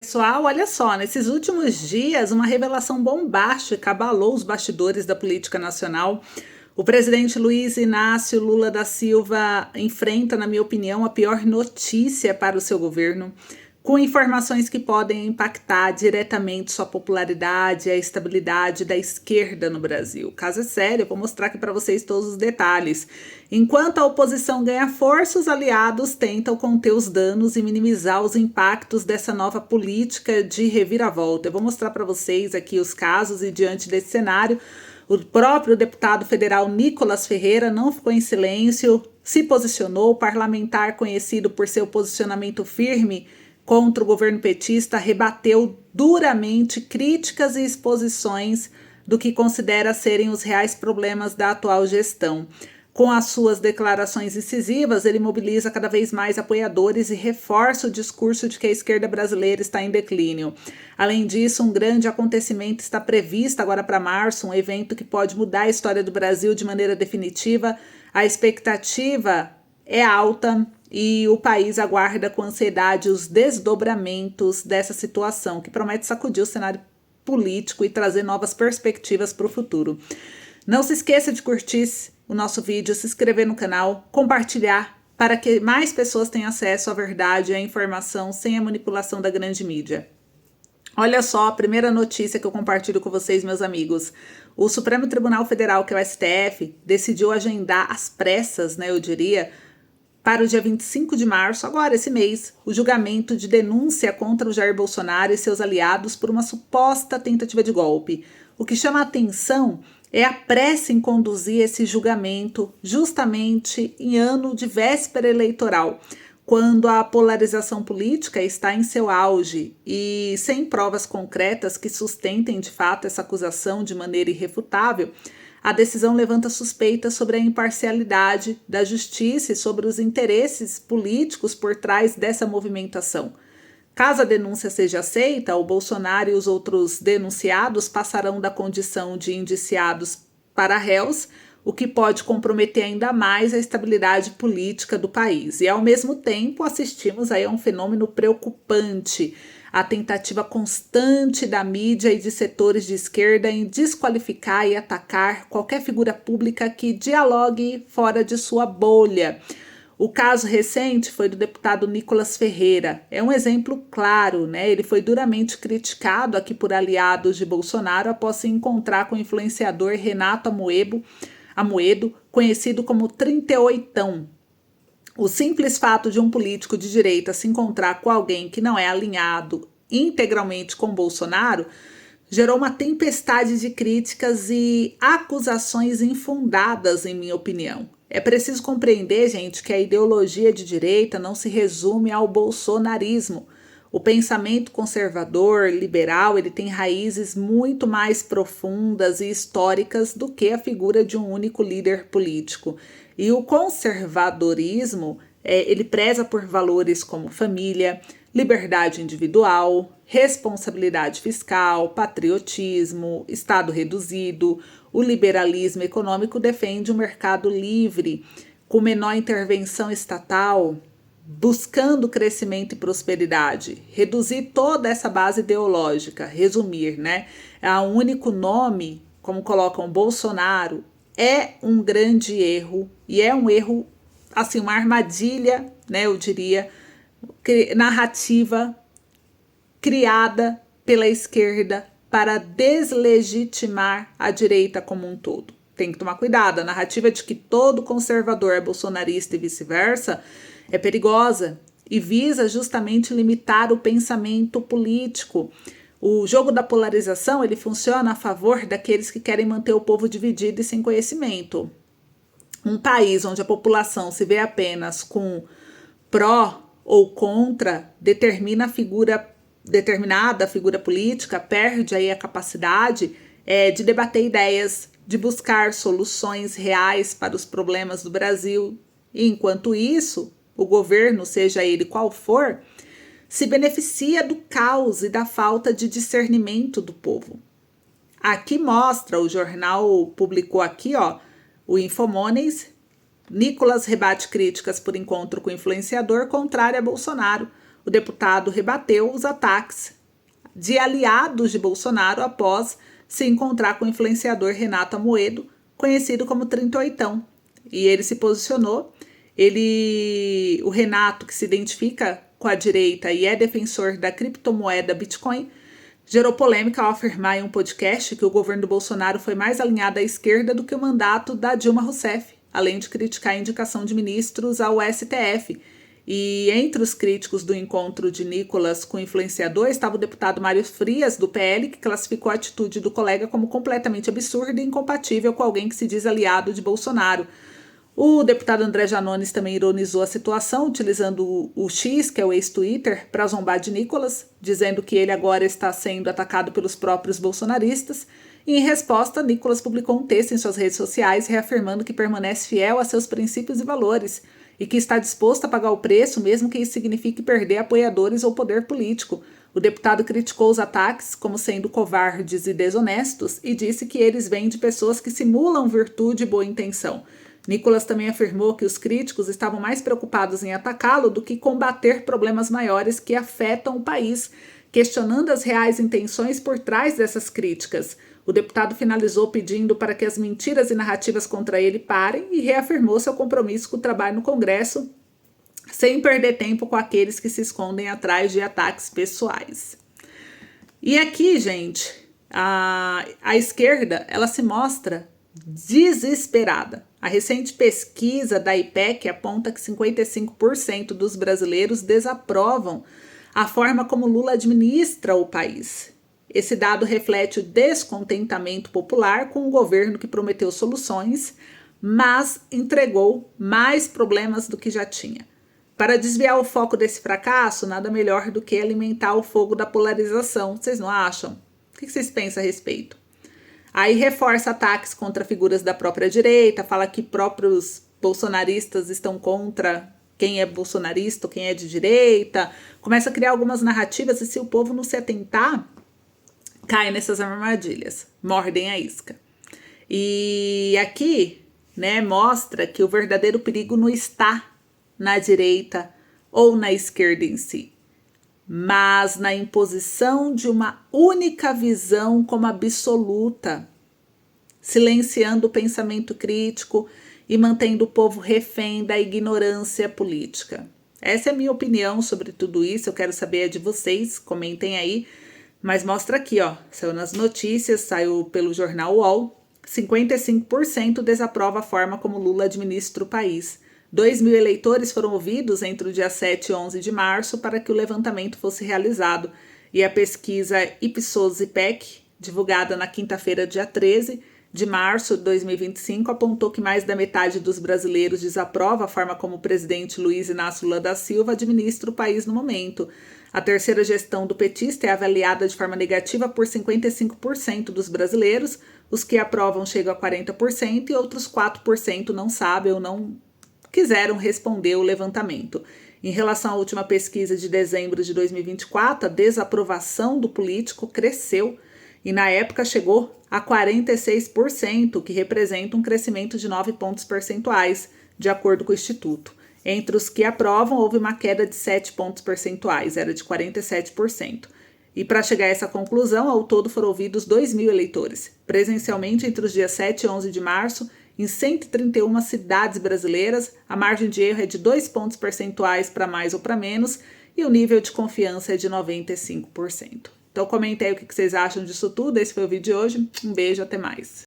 Pessoal, olha só, nesses últimos dias, uma revelação bombástica abalou os bastidores da política nacional. O presidente Luiz Inácio Lula da Silva enfrenta, na minha opinião, a pior notícia para o seu governo, com informações que podem impactar diretamente sua popularidade e a estabilidade da esquerda no Brasil. O caso é sério, eu vou mostrar aqui para vocês todos os detalhes. Enquanto a oposição ganha força, os aliados tentam conter os danos e minimizar os impactos dessa nova política de reviravolta. Eu vou mostrar para vocês aqui os casos e diante desse cenário, o próprio deputado federal Nicolas Ferreira não ficou em silêncio, se posicionou, o parlamentar conhecido por seu posicionamento firme contra o governo petista, rebateu duramente críticas e exposições do que considera serem os reais problemas da atual gestão. Com as suas declarações incisivas, ele mobiliza cada vez mais apoiadores e reforça o discurso de que a esquerda brasileira está em declínio. Além disso, um grande acontecimento está previsto agora para março, um evento que pode mudar a história do Brasil de maneira definitiva. A expectativa é alta e o país aguarda com ansiedade os desdobramentos dessa situação, que promete sacudir o cenário político e trazer novas perspectivas para o futuro. Não se esqueça de curtir o nosso vídeo, se inscrever no canal, compartilhar para que mais pessoas tenham acesso à verdade e à informação sem a manipulação da grande mídia. Olha só, a primeira notícia que eu compartilho com vocês, meus amigos. O Supremo Tribunal Federal, que é o STF, decidiu agendar às pressas, eu diria, para o dia 25 de março, agora esse mês, o julgamento de denúncia contra o Jair Bolsonaro e seus aliados por uma suposta tentativa de golpe. O que chama a atenção é a pressa em conduzir esse julgamento justamente em ano de véspera eleitoral, quando a polarização política está em seu auge e sem provas concretas que sustentem de fato essa acusação de maneira irrefutável. A decisão levanta suspeitas sobre a imparcialidade da justiça e sobre os interesses políticos por trás dessa movimentação. Caso a denúncia seja aceita, o Bolsonaro e os outros denunciados passarão da condição de indiciados para réus, o que pode comprometer ainda mais a estabilidade política do país. E, ao mesmo tempo, assistimos aí a um fenômeno preocupante, a tentativa constante da mídia e de setores de esquerda em desqualificar e atacar qualquer figura pública que dialogue fora de sua bolha. O caso recente foi do deputado Nicolas Ferreira. É um exemplo claro, Ele foi duramente criticado aqui por aliados de Bolsonaro após se encontrar com o influenciador Renato Amoedo, conhecido como 38ão. O simples fato de um político de direita se encontrar com alguém que não é alinhado integralmente com Bolsonaro gerou uma tempestade de críticas e acusações infundadas, em minha opinião. É preciso compreender, gente, que a ideologia de direita não se resume ao bolsonarismo. O pensamento conservador, liberal, ele tem raízes muito mais profundas e históricas do que a figura de um único líder político. E o conservadorismo, ele preza por valores como família, liberdade individual, responsabilidade fiscal, patriotismo, Estado reduzido. O liberalismo econômico defende um mercado livre, com menor intervenção estatal, buscando crescimento e prosperidade. Reduzir toda essa base ideológica, resumir, a um único nome, como colocam Bolsonaro, é um grande erro, e é um erro, assim, uma armadilha, eu diria, narrativa criada pela esquerda para deslegitimar a direita como um todo. Tem que tomar cuidado, a narrativa de que todo conservador é bolsonarista e vice-versa é perigosa e visa justamente limitar o pensamento político. O jogo da polarização, ele funciona a favor daqueles que querem manter o povo dividido e sem conhecimento. Um país onde a população se vê apenas com pró ou contra determinada figura política, perde aí a capacidade de debater ideias, de buscar soluções reais para os problemas do Brasil. E, enquanto isso, o governo, seja ele qual for, se beneficia do caos e da falta de discernimento do povo. Aqui mostra, o jornal publicou aqui, o Infomoney, Nicolas rebate críticas por encontro com influenciador contrário a Bolsonaro. o deputado rebateu os ataques de aliados de Bolsonaro após se encontrar com o influenciador Renato Amoedo, conhecido como 38ão. E ele se posicionou, o Renato, que se identifica com a direita e é defensor da criptomoeda Bitcoin, gerou polêmica ao afirmar em um podcast que o governo do Bolsonaro foi mais alinhado à esquerda do que o mandato da Dilma Rousseff, além de criticar a indicação de ministros ao STF. E entre os críticos do encontro de Nicolas com o influenciador estava o deputado Mário Frias, do PL, que classificou a atitude do colega como completamente absurda e incompatível com alguém que se diz aliado de Bolsonaro. O deputado André Janones também ironizou a situação, utilizando o X, que é o ex-Twitter, para zombar de Nicolas, dizendo que ele agora está sendo atacado pelos próprios bolsonaristas. E, em resposta, Nicolas publicou um texto em suas redes sociais reafirmando que permanece fiel a seus princípios e valores e que está disposto a pagar o preço, mesmo que isso signifique perder apoiadores ou poder político. O deputado criticou os ataques como sendo covardes e desonestos e disse que eles vêm de pessoas que simulam virtude e boa intenção. Nicolas também afirmou que os críticos estavam mais preocupados em atacá-lo do que combater problemas maiores que afetam o país, questionando as reais intenções por trás dessas críticas. O deputado finalizou pedindo para que as mentiras e narrativas contra ele parem e reafirmou seu compromisso com o trabalho no Congresso, sem perder tempo com aqueles que se escondem atrás de ataques pessoais. E aqui, gente, a esquerda, ela se mostra desesperada. A recente pesquisa da IPEC aponta que 55% dos brasileiros desaprovam a forma como Lula administra o país. Esse dado reflete o descontentamento popular com o governo que prometeu soluções, mas entregou mais problemas do que já tinha. Para desviar o foco desse fracasso, nada melhor do que alimentar o fogo da polarização. Vocês não acham? O que vocês pensam a respeito? Aí reforça ataques contra figuras da própria direita, fala que próprios bolsonaristas estão contra quem é bolsonarista ou quem é de direita, começa a criar algumas narrativas e se o povo não se atentar, cai nessas armadilhas, mordem a isca. E aqui, né, mostra que o verdadeiro perigo não está na direita ou na esquerda em si, mas na imposição de uma única visão como absoluta, silenciando o pensamento crítico e mantendo o povo refém da ignorância política. Essa é a minha opinião sobre tudo isso, eu quero saber a de vocês, comentem aí, mas mostra aqui, ó, saiu nas notícias, saiu pelo jornal UOL, 55% desaprova a forma como Lula administra o país. 2.000 eleitores foram ouvidos entre o dia 7 e 11 de março para que o levantamento fosse realizado. E a pesquisa Ipsos-IPEC, divulgada na quinta-feira, dia 13 de março de 2025, apontou que mais da metade dos brasileiros desaprova a forma como o presidente Luiz Inácio Lula da Silva administra o país no momento. A terceira gestão do petista é avaliada de forma negativa por 55% dos brasileiros, os que aprovam chegam a 40% e outros 4% não sabem ou não quiseram responder o levantamento. Em relação à última pesquisa de dezembro de 2024, a desaprovação do político cresceu e na época chegou a 46%, que representa um crescimento de 9 pontos percentuais, de acordo com o Instituto. Entre os que aprovam, houve uma queda de 7 pontos percentuais, era de 47%. E para chegar a essa conclusão, ao todo foram ouvidos 2.000 eleitores, presencialmente entre os dias 7 e 11 de março, em 131 cidades brasileiras, a margem de erro é de 2 pontos percentuais para mais ou para menos e o nível de confiança é de 95%. Então comente aí o que vocês acham disso tudo, esse foi o vídeo de hoje, um beijo, até mais.